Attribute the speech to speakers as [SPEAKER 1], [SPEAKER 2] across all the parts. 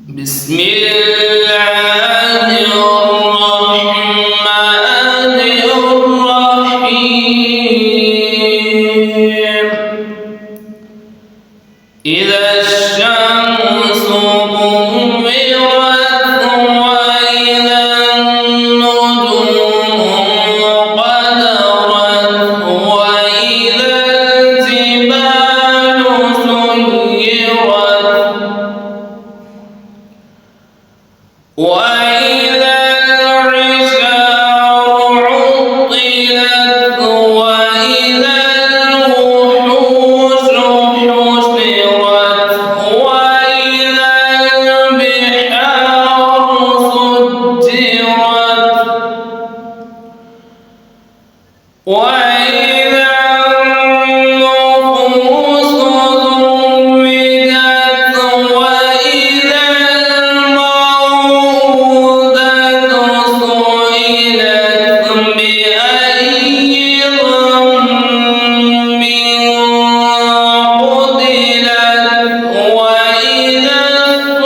[SPEAKER 1] بسم الله الرحمن الرحيم إذا الشمس كورت وإذا النجوم قدرت وإذا الجبال سيرت وإذا العشار عطلت وإذا الوحوش حشرت وإذا البحار سجرت وإذا النفوس زوجت وإذا الموءودة سئلت بأي ذنب قتلت وإذا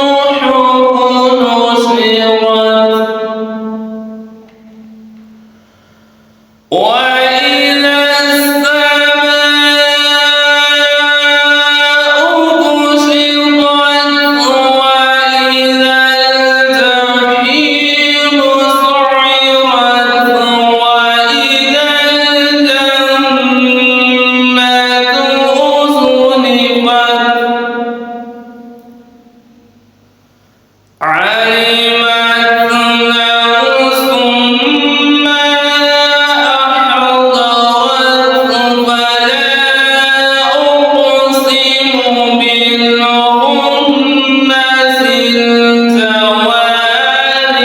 [SPEAKER 1] الصحف نشرت وإذا السماء كشطت وإذا الجحيم سعرت وإذا الجنة أزلفت علمت نفس ما أحضرت فلا أقسم بالخنس الجوار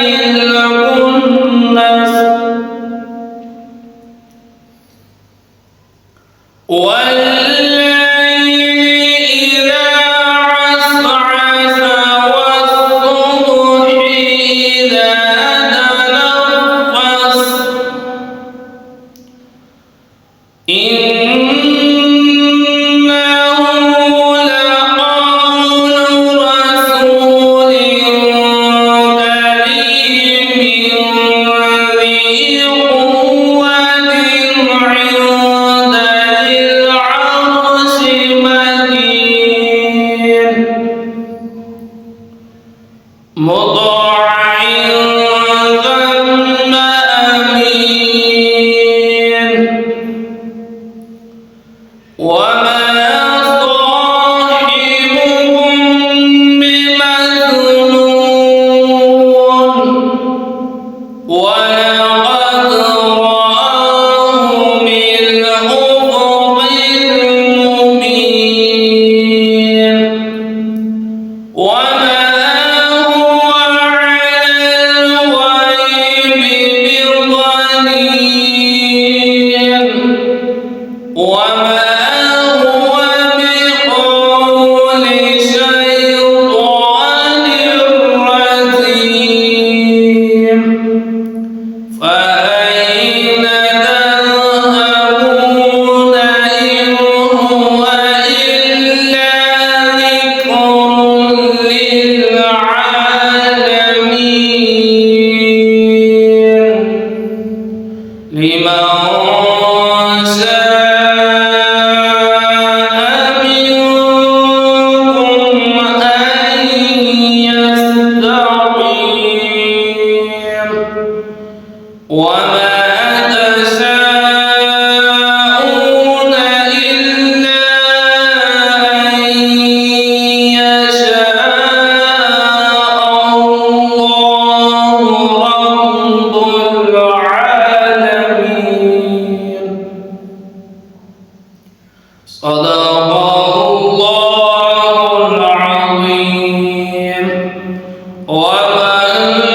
[SPEAKER 1] الكنس والليل إذا عسعس والصبح إذا تنفس إنه لقول رسول كريم ذي قوة عند ذي العرش مكين مطاع ثم أمين وما صاحبكم بمجنون ولقد رآه بالأفق المبين وما هو على الغيب بضنين وما هو بقول شيطان رجيم فأين تذهبون إن هو إلا ذكر للعالمين لمن شاء منكم أن يستقيم وما تشاءون إلا أن يشاء الله رب العالمين صدق الله العظيم وبلغ